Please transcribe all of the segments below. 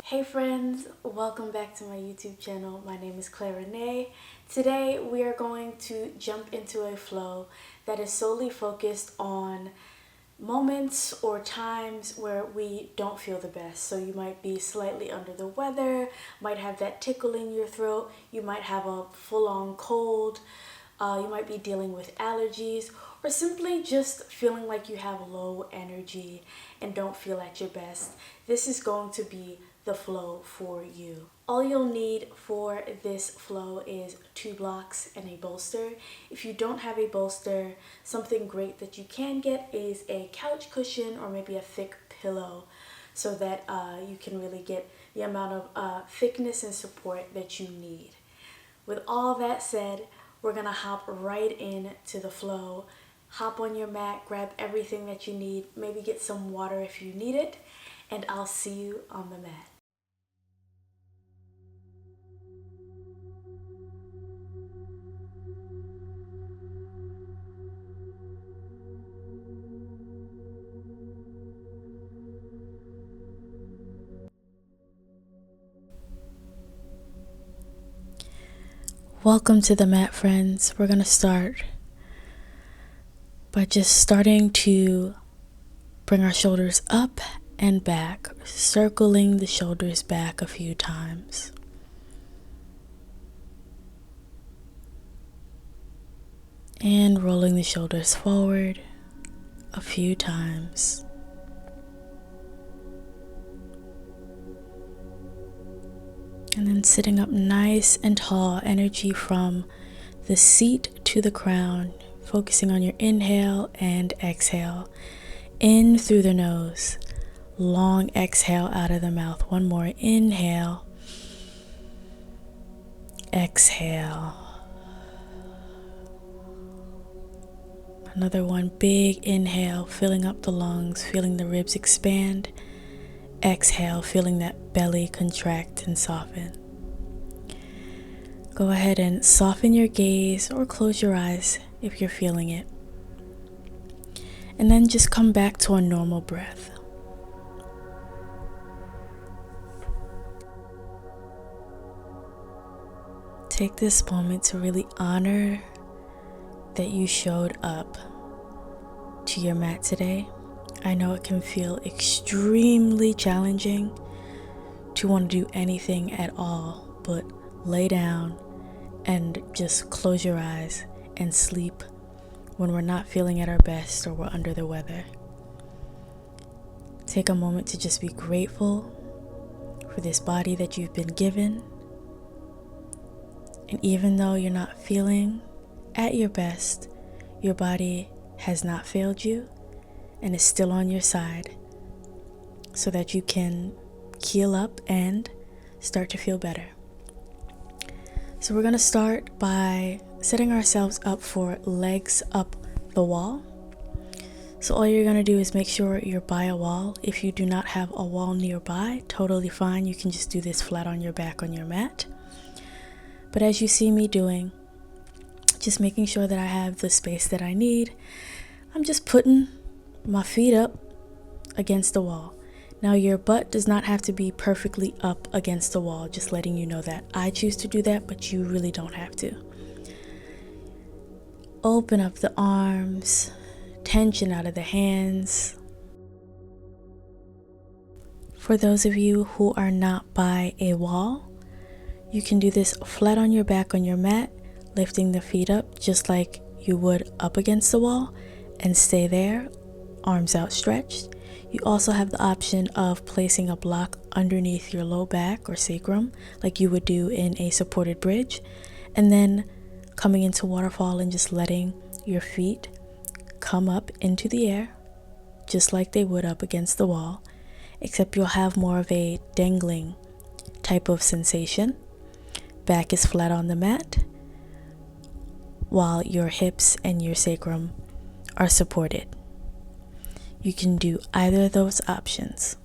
Hey friends, welcome back to my YouTube channel. My name is Reneé. Today we are going to jump into a flow that is solely focused on moments or times where we don't feel the best. So you might be slightly under the weather, might have that tickle in your throat, you might have a full-on cold, you might be dealing with allergies, or simply just feeling like you have low energy and don't feel at your best. This is going to be the flow for you. All you'll need for this flow is 2 blocks and a bolster. If you don't have a bolster, something great that you can get is a couch cushion or maybe a thick pillow so that you can really get the amount of thickness and support that you need. With all that said, we're gonna hop right into the flow. Hop on your mat, grab everything that you need, maybe get some water if you need it, and I'll see you on the mat. Welcome to the mat, friends. We're gonna start by just starting to bring our shoulders up and back, circling the shoulders back a few times. And rolling the shoulders forward a few times. And then sitting up nice and tall, energy from the seat to the crown, focusing on your inhale and exhale. In through the nose, long exhale out of the mouth. One more, inhale, exhale. Another one, big inhale, filling up the lungs, feeling the ribs expand. Exhale, feeling that belly contract and soften. Go ahead and soften your gaze or close your eyes if you're feeling it. And then just come back to a normal breath. Take this moment to really honor that you showed up to your mat today. I know it can feel extremely challenging to want to do anything at all but lay down and just close your eyes and sleep when we're not feeling at our best or we're under the weather. Take a moment to just be grateful for this body that you've been given. And even though you're not feeling at your best, your body has not failed you and is still on your side so that you can heal up and start to feel better. So we're gonna start by setting ourselves up for legs up the wall. So all you're gonna do is make sure you're by a wall. If you do not have a wall nearby, totally fine. You can just do this flat on your back on your mat. But as you see me doing, just making sure that I have the space that I need, I'm just putting my feet up against the wall. Now your butt does not have to be perfectly up against the wall, just letting you know that. I choose to do that, but you really don't have to. Open up the arms, tension out of the hands. For those of you who are not by a wall, you can do this flat on your back on your mat, lifting the feet up just like you would up against the wall, and stay there, arms outstretched. You also have the option of placing a block underneath your low back or sacrum like you would do in a supported bridge, and then coming into waterfall and just letting your feet come up into the air just like they would up against the wall, except you'll have more of a dangling type of sensation. Back is flat on the mat while your hips and your sacrum are supported. You can do either of those options.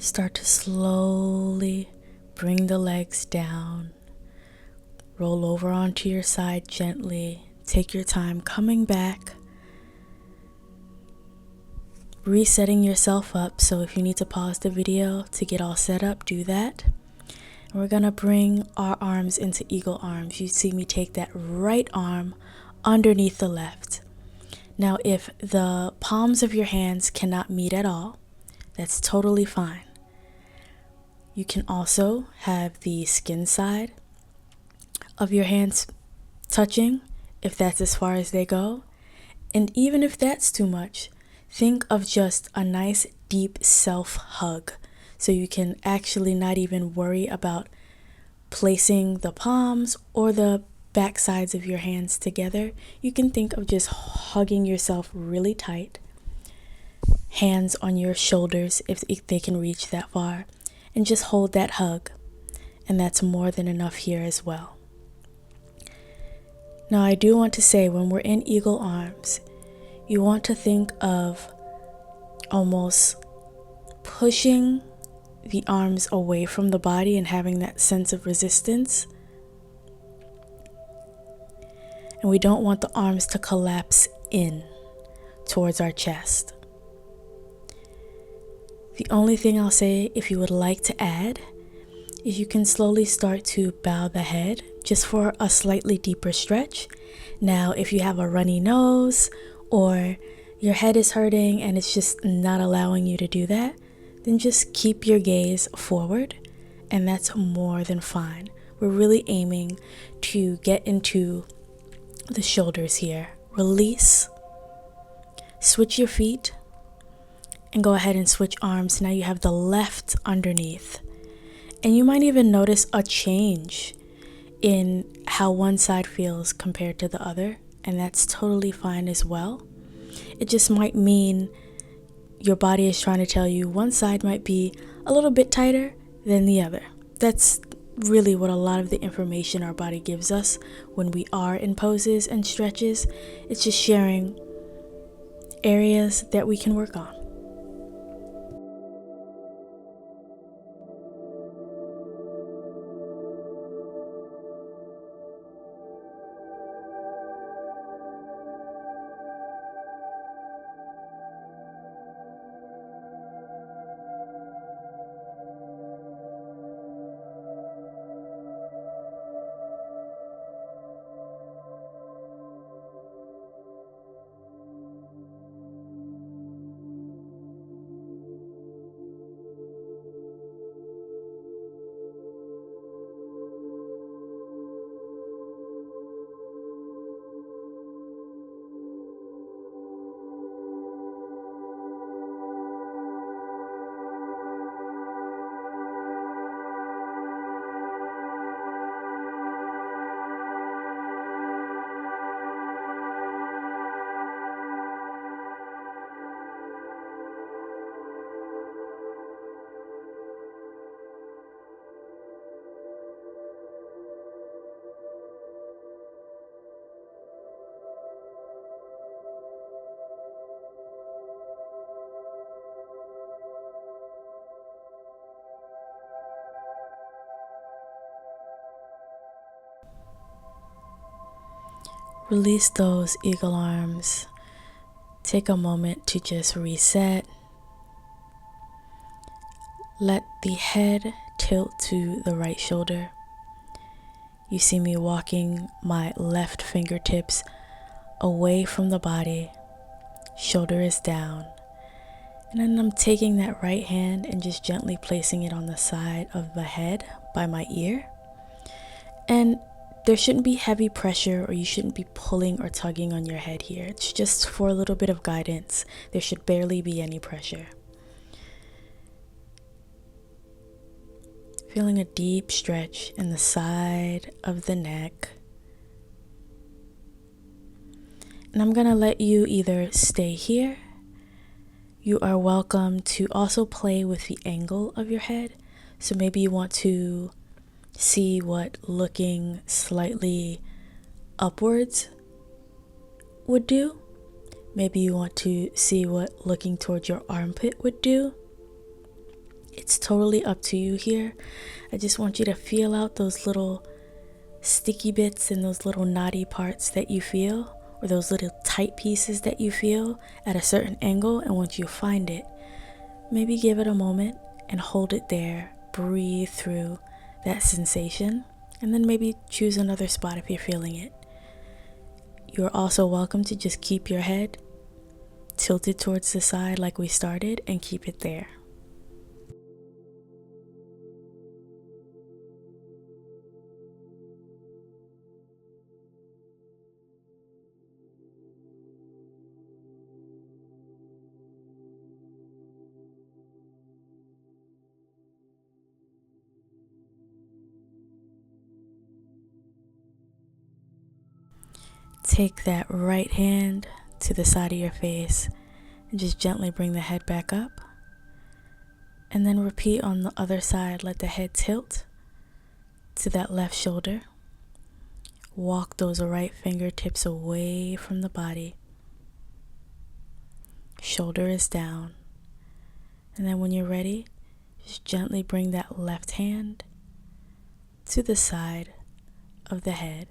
Start to slowly bring the legs down. Roll over onto your side gently. Take your time coming back. Resetting yourself up, so if you need to pause the video to get all set up, do that. And we're gonna bring our arms into eagle arms. You see me take that right arm underneath the left. Now, if the palms of your hands cannot meet at all, that's totally fine. You can also have the skin side of your hands touching, if that's as far as they go. And even if that's too much, think of just a nice deep self hug, so you can actually not even worry about placing the palms or the back sides of your hands together. You can think of just hugging yourself really tight, hands on your shoulders if they can reach that far, and just hold that hug. And that's more than enough here as well. Now, I do want to say, when we're in eagle arms, you want to think of almost pushing the arms away from the body and having that sense of resistance. And we don't want the arms to collapse in towards our chest. The only thing I'll say, if you would like to add, is you can slowly start to bow the head just for a slightly deeper stretch. Now, if you have a runny nose or your head is hurting and it's just not allowing you to do that, then just keep your gaze forward, and that's more than fine. We're really aiming to get into the shoulders here. Release, switch your feet, and go ahead and switch arms. Now you have the left underneath, and you might even notice a change in how one side feels compared to the other, and that's totally fine as well. It just might mean your body is trying to tell you one side might be a little bit tighter than the other. That's really what a lot of the information our body gives us when we are in poses and stretches. It's just sharing areas that we can work on. Release those eagle arms. Take a moment to just reset. Let the head tilt to the right shoulder. You see me walking my left fingertips away from the body. Shoulder is down. And then I'm taking that right hand and just gently placing it on the side of the head by my ear. And there shouldn't be heavy pressure, or you shouldn't be pulling or tugging on your head here. It's just for a little bit of guidance. There should barely be any pressure. Feeling a deep stretch in the side of the neck. And I'm gonna let you either stay here. You are welcome to also play with the angle of your head. So maybe you want to see what looking slightly upwards would do. Maybe you want to see what looking towards your armpit would do. It's totally up to you here. I just want you to feel out those little sticky bits and those little knotty parts that you feel, or those little tight pieces that you feel at a certain angle. And once you find it, maybe give it a moment and hold it there. Breathe through that sensation, and then maybe choose another spot if you're feeling it. You're also welcome to just keep your head tilted towards the side like we started and keep it there. Take that right hand to the side of your face and just gently bring the head back up. And then repeat on the other side. Let the head tilt to that left shoulder. Walk those right fingertips away from the body. Shoulder is down. And then when you're ready, just gently bring that left hand to the side of the head.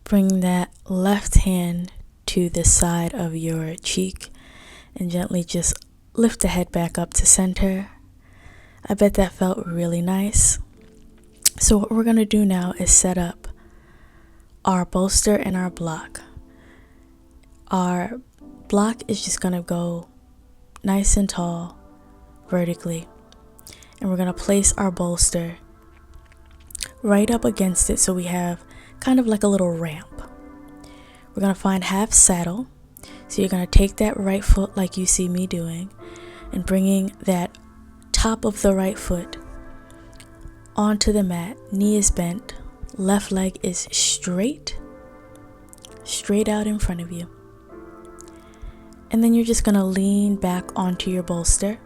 Bring that left hand to the side of your cheek and gently just lift the head back up to center. I bet that felt really nice. So what we're going to do now is set up our bolster and our block. Our block is just going to go nice and tall vertically. And we're going to place our bolster right up against it so we have kind of like a little ramp. We're going to find half saddle. So you're going to take that right foot like you see me doing and bringing that top of the right foot onto the mat. Knee is bent. Left leg is straight out in front of you. And then you're just going to lean back onto your bolster.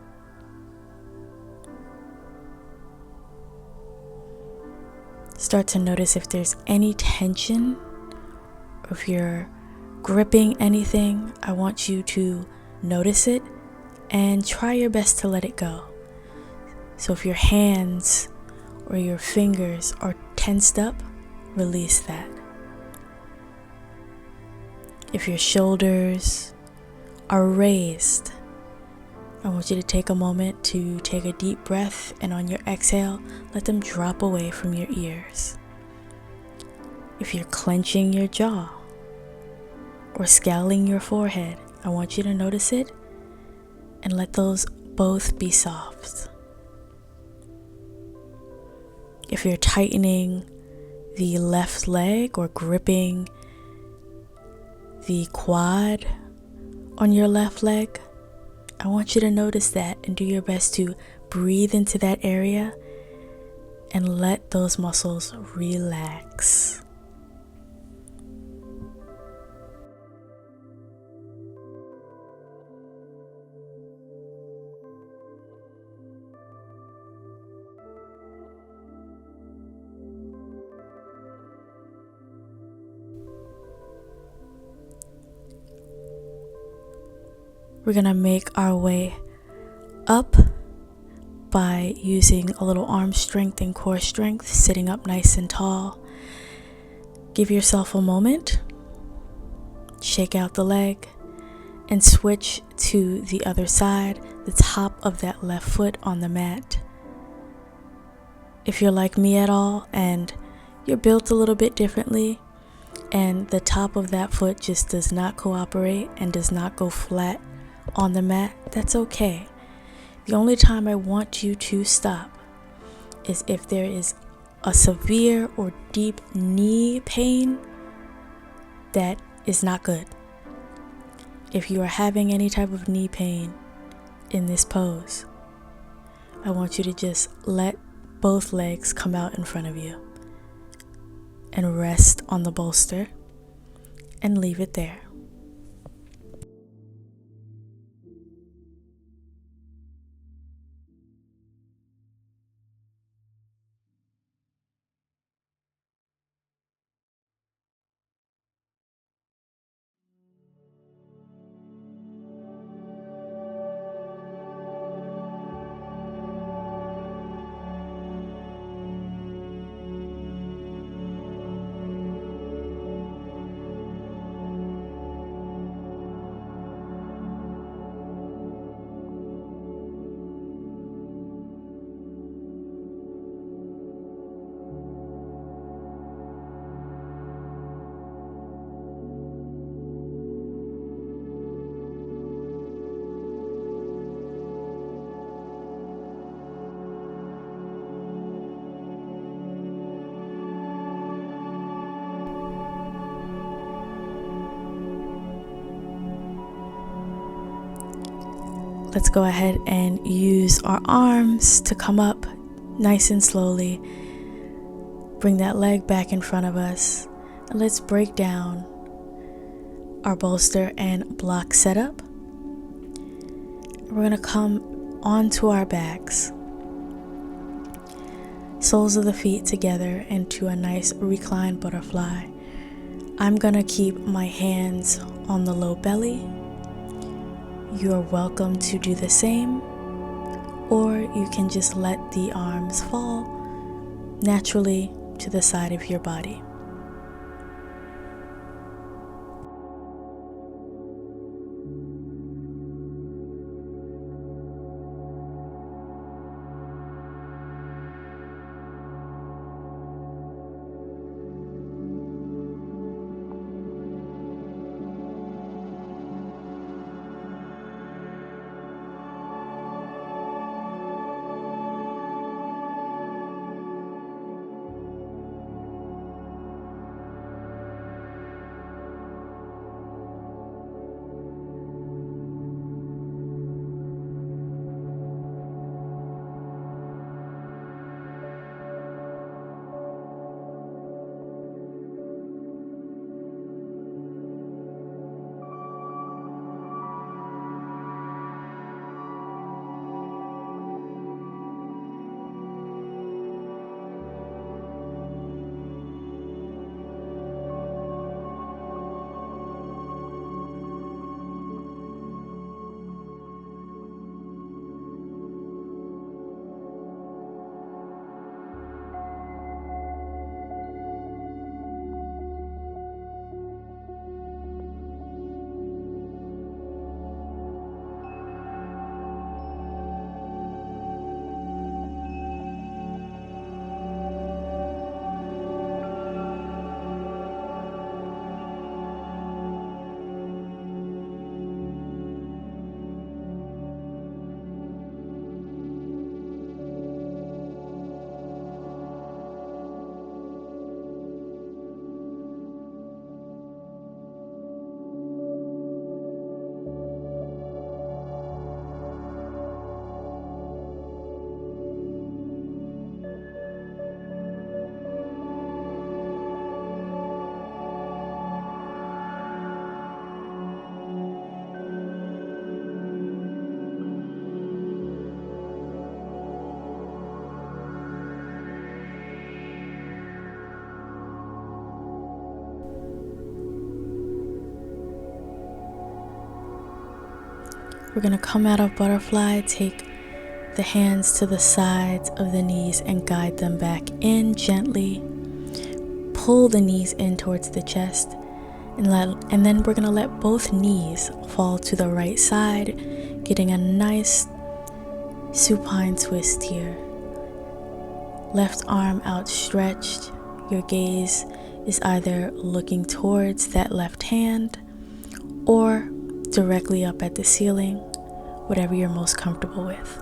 Start to notice if there's any tension, or if you're gripping anything. I want you to notice it and try your best to let it go. So if your hands or your fingers are tensed up, release that. If your shoulders are raised, I want you to take a moment to take a deep breath, and on your exhale, let them drop away from your ears. If you're clenching your jaw or scowling your forehead, I want you to notice it and let those both be soft. If you're tightening the left leg or gripping the quad on your left leg, I want you to notice that and do your best to breathe into that area and let those muscles relax. We're gonna make our way up by using a little arm strength and core strength, sitting up nice and tall. Give yourself a moment, shake out the leg, and switch to the other side, the top of that left foot on the mat. If you're like me at all and you're built a little bit differently and the top of that foot just does not cooperate and does not go flat on the mat, that's okay. The only time I want you to stop is if there is a severe or deep knee pain that is not good. If you are having any type of knee pain in this pose, I want you to just let both legs come out in front of you and rest on the bolster and leave it there. Let's go ahead and use our arms to come up nice and slowly. Bring that leg back in front of us. And let's break down our bolster and block setup. We're going to come onto our backs. Soles of the feet together into a nice reclined butterfly. I'm going to keep my hands on the low belly. You are welcome to do the same, or you can just let the arms fall naturally to the side of your body. We're going to come out of butterfly, take the hands to the sides of the knees and guide them back in gently. Pull the knees in towards the chest, and then we're going to let both knees fall to the right side, getting a nice supine twist here. Left arm outstretched. Your gaze is either looking towards that left hand or directly up at the ceiling, whatever you're most comfortable with.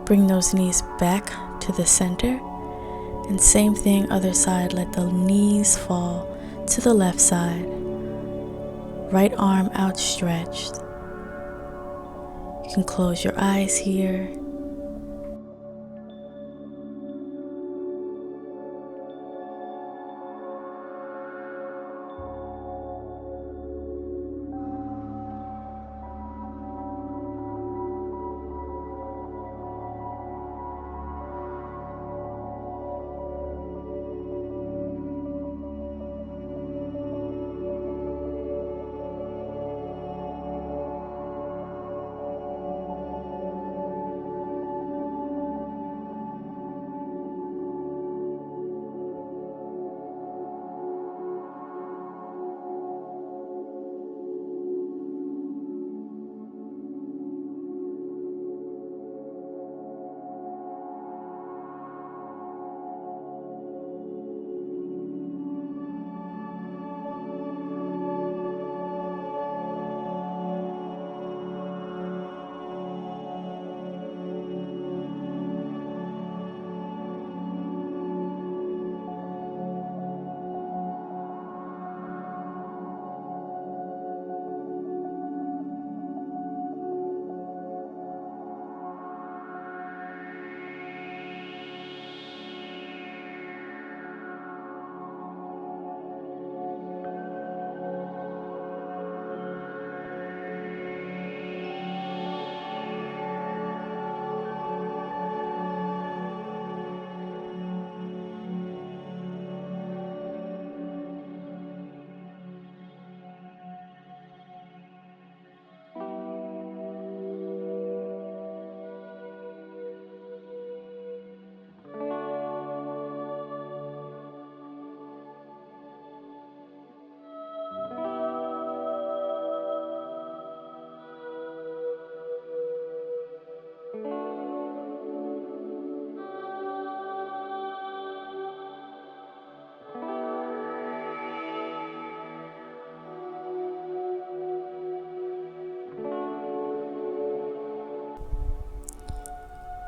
Bring those knees back to the center, and same thing other side, let the knees fall to the left side, right arm outstretched. You can close your eyes here.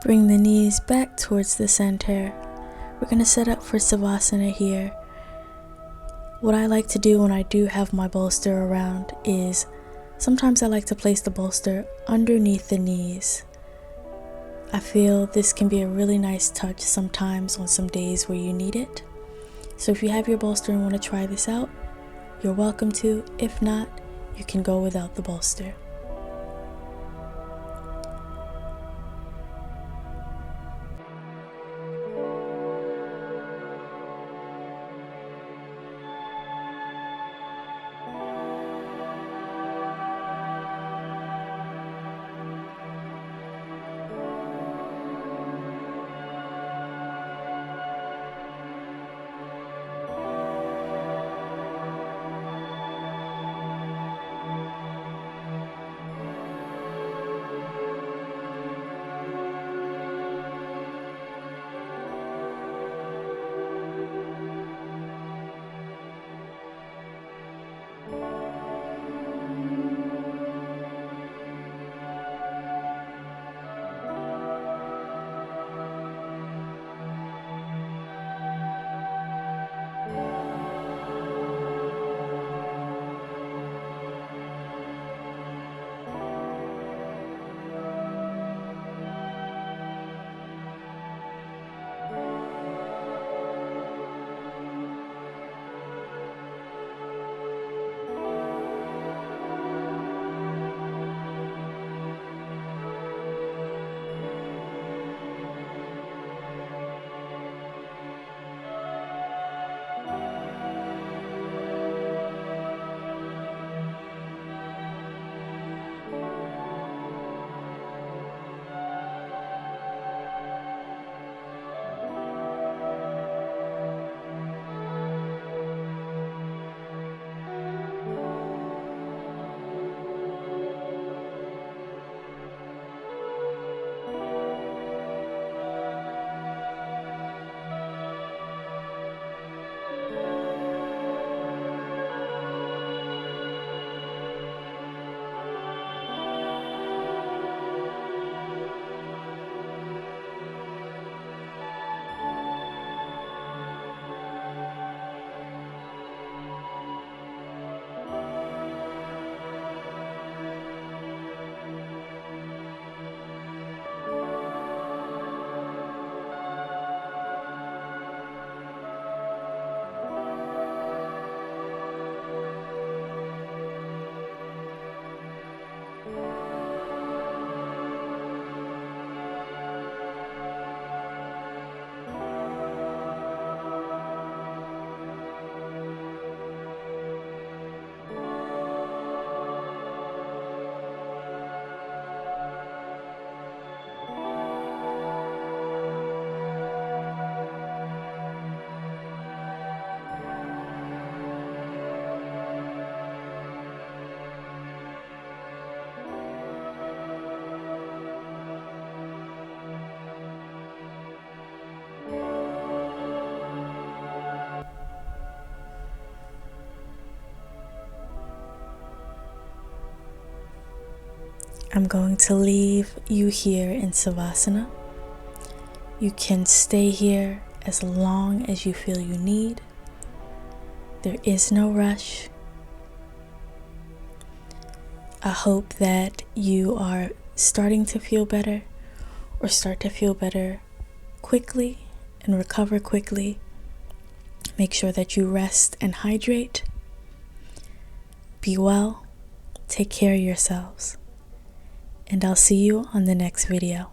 Bring the knees back towards the center. We're going to set up for Savasana here. What I like to do when I do have my bolster around is sometimes I like to place the bolster underneath the knees. I feel this can be a really nice touch sometimes on some days where you need it. So if you have your bolster and want to try this out, you're welcome to. If not, you can go without the bolster. I'm going to leave you here in Savasana. You can stay here as long as you feel you need. There is no rush. I hope that you are starting to feel better or start to feel better quickly and recover quickly. Make sure that you rest and hydrate. Be well. Take care of yourselves. And I'll see you on the next video.